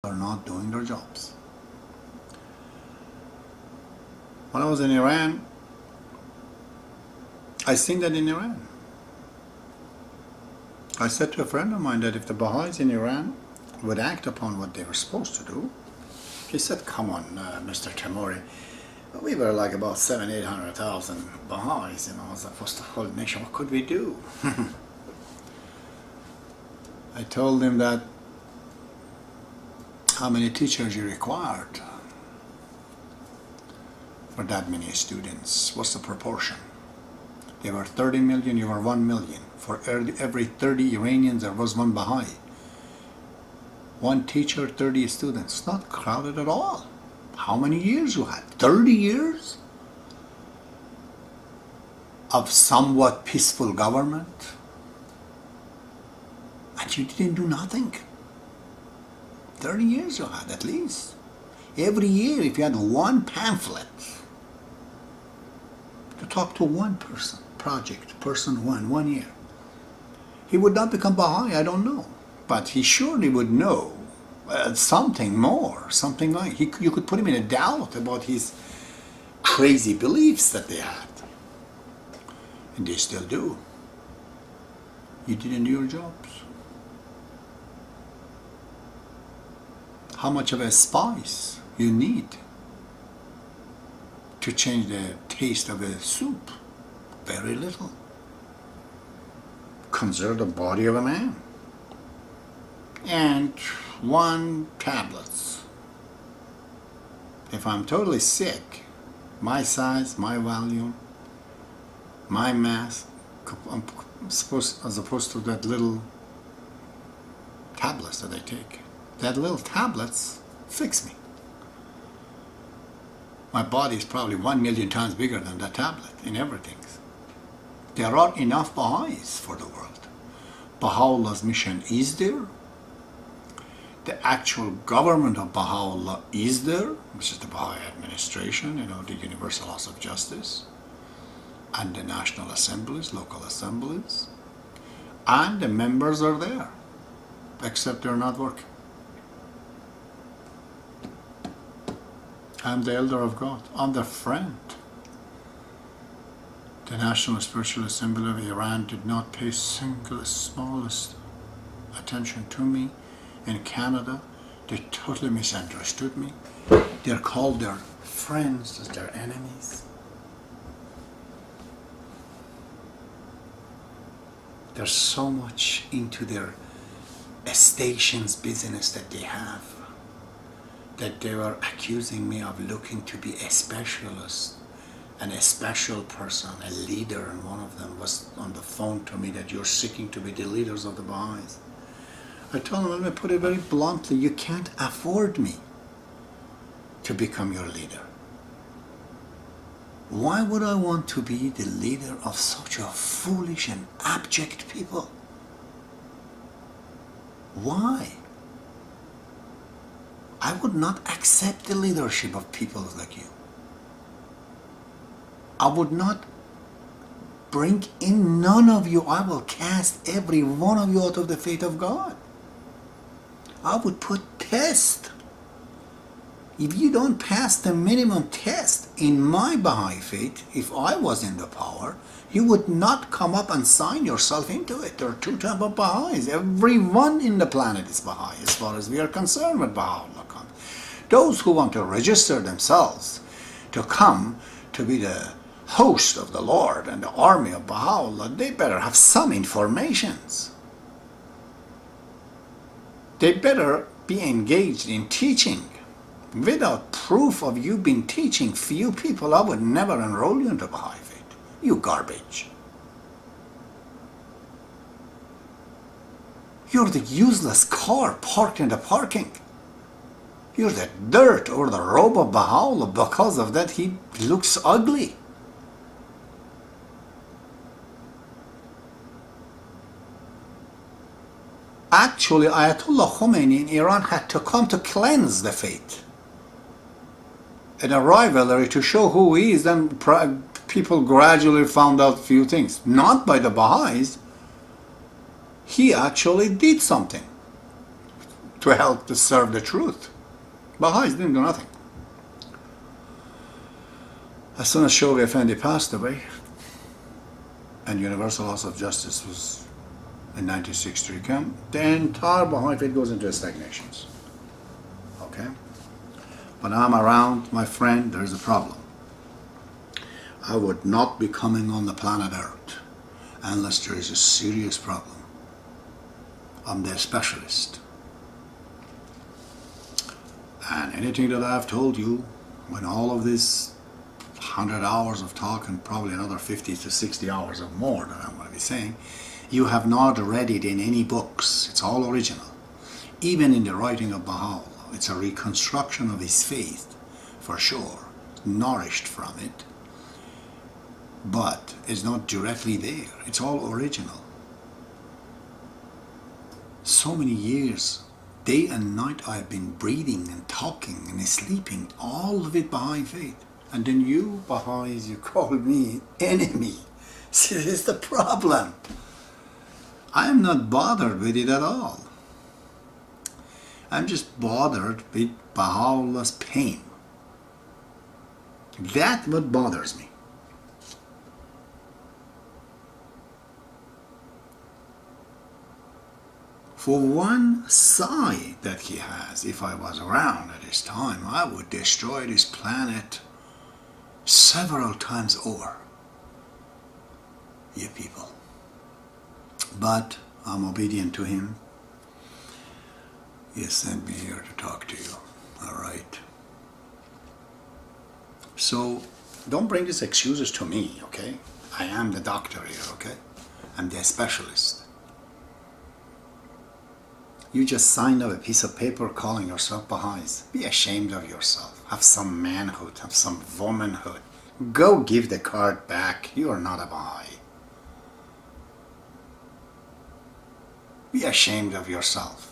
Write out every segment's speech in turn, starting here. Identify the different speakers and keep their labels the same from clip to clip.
Speaker 1: are not doing their jobs. When I was in Iran, I seen that in Iran. I said to a friend of mine that if the Baha'is in Iran would act upon what they were supposed to do, he said, come on, Mr. Tamori, we were like about 800,000 Baha'is, as opposed to the whole nation. What could we do? I told him that how many teachers you required for that many students. What's the proportion? There were 30 million, you were 1 million. For every 30 Iranians, there was one Baha'i. One teacher, 30 students. Not crowded at all. How many years you had? 30 years of somewhat peaceful government, and you didn't do nothing. 30 years you had at least. Every year, if you had one pamphlet to talk to one person, person one year, he would not become Baha'i, I don't know. But he surely would know something more, something like, you could put him in a doubt about his crazy beliefs that they had. And they still do. You didn't do your jobs. How much of a spice you need to change the taste of a soup? Very little. Consider the body of a man. And 1 tablets. If I'm totally sick, my size, my volume, my mass, as opposed to that little tablets that I take. That little tablets fix me. My body is probably 1 million times bigger than that tablet in everything. There are enough Baha'is for the world. Baha'ullah's mission is there. The actual government of Baha'ullah is there, which is the Baha'i administration, the Universal House of Justice, and the national assemblies, local assemblies, and the members are there, except they're not working. I'm the elder of God. I'm their friend. The National Spiritual Assembly of Iran did not pay smallest attention to me. In Canada, they totally misunderstood me. They're called their friends as their enemies. They're so much into their stations business that they have, that they were accusing me of looking to be a specialist and a special person, a leader, and one of them was on the phone to me that you're seeking to be the leaders of the Baha'is. I told him, let me put it very bluntly, you can't afford me to become your leader. Why would I want to be the leader of such a foolish and abject people? Why? I would not accept the leadership of people like you. I would not bring in none of you. I will cast every one of you out of the faith of God. I would put test. If you don't pass the minimum test in my Baha'i faith, if I was in the power, you would not come up and sign yourself into it. There are 2 types of Baha'is. Everyone in the planet is Baha'i as far as we are concerned with Baha'ullah. Those who want to register themselves to come to be the host of the Lord and the army of Baha'u'llah, they better have some informations. They better be engaged in teaching. Without proof of you being teaching few people, I would never enroll you into Baha'i faith. You garbage. You're the useless car parked in the parking. You're the dirt or the robe of Baha'u'llah. Because of that, he looks ugly. Actually, Ayatollah Khomeini in Iran had to come to cleanse the faith. In a rivalry to show who he is, then people gradually found out a few things. Not by the Baha'is. He actually did something. to help to serve the truth. Baha'is didn't do nothing. As soon as Shoghi Effendi passed away, and universal laws of justice was in 1963 come, the entire Baha'i faith goes into stagnations. Okay? When I'm around, my friend, there's a problem. I would not be coming on the planet Earth unless there is a serious problem. I'm their specialist. And anything that I've told you, when all of this 100 hours of talk and probably another 50 to 60 hours or more that I'm going to be saying, you have not read it in any books. It's all original. Even in the writing of Baha'u'llah, it's a reconstruction of his faith, for sure, nourished from it, but it's not directly there. It's all original. So many years, day and night, I've been breathing and talking and sleeping, all of it Baha'i faith. And then you, Baha'is, you call me enemy. See, this is the problem. I am not bothered with it at all. I'm just bothered with Baha'u'llah's pain. That's what bothers me. For one sigh that he has, if I was around at this time, I would destroy this planet several times over. You people. But I'm obedient to him. He sent me here to talk to you. All right. So don't bring these excuses to me, okay? I am the doctor here, okay? I'm the specialist. You just signed up a piece of paper calling yourself Baha'is. Be ashamed of yourself. Have some manhood. Have some womanhood. Go give the card back. You are not a Baha'i. Be ashamed of yourself.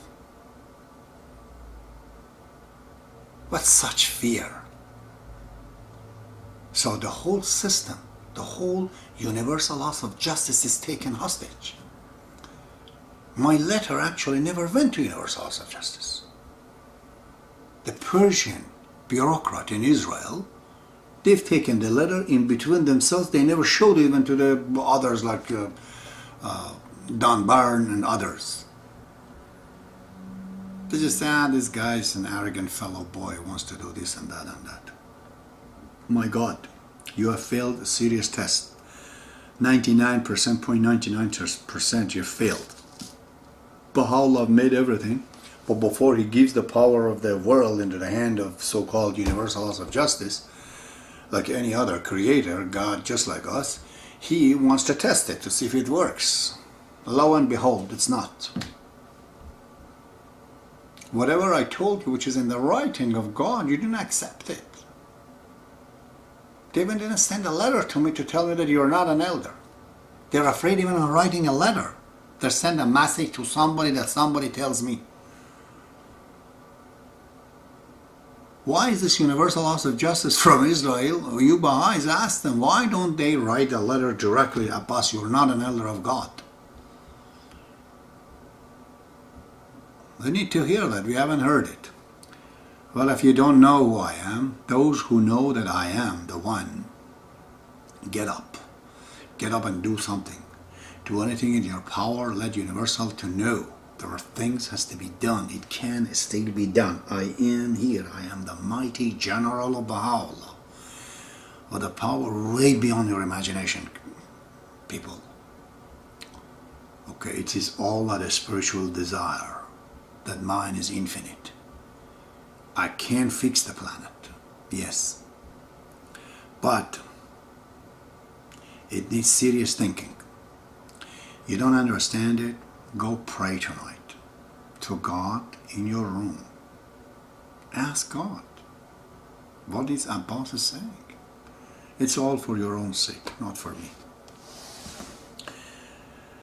Speaker 1: What's such fear? So the whole system, the whole universal laws of justice is taken hostage. My letter actually never went to universal laws of justice. The Persian bureaucrat in Israel, they've taken the letter in between themselves. They never showed it even to the others like Don Byrne and others. They just say, this guy's an arrogant fellow boy who wants to do this and that and that. My God, you have failed a serious test. 99.99% you failed. Baha'u'llah made everything, but before he gives the power of the world into the hand of so-called universal laws of justice, like any other creator, God just like us, he wants to test it to see if it works. Lo and behold, it's not. Whatever I told you, which is in the writing of God, you didn't accept it. They even didn't send a letter to me to tell me that you're not an elder. They're afraid even of writing a letter. They send a message to somebody that somebody tells me. Why is this universal laws of justice from Israel? You Baha'is ask them, why don't they write a letter directly, Abbas, you're not an elder of God? They need to hear that. We haven't heard it. Well, if you don't know who I am, those who know that I am the one, get up. Get up and do something. Do anything in your power. Let universal to know there are things has to be done. It can still be done. I am here. I am the mighty general of Baha'u'llah. With a power way beyond your imagination, people. Okay, it is all that a spiritual desire. That mine is infinite. I can fix the planet. Yes. But it needs serious thinking. You don't understand it? Go pray tonight to God in your room. Ask God. What is Abbas saying? It's all for your own sake, not for me.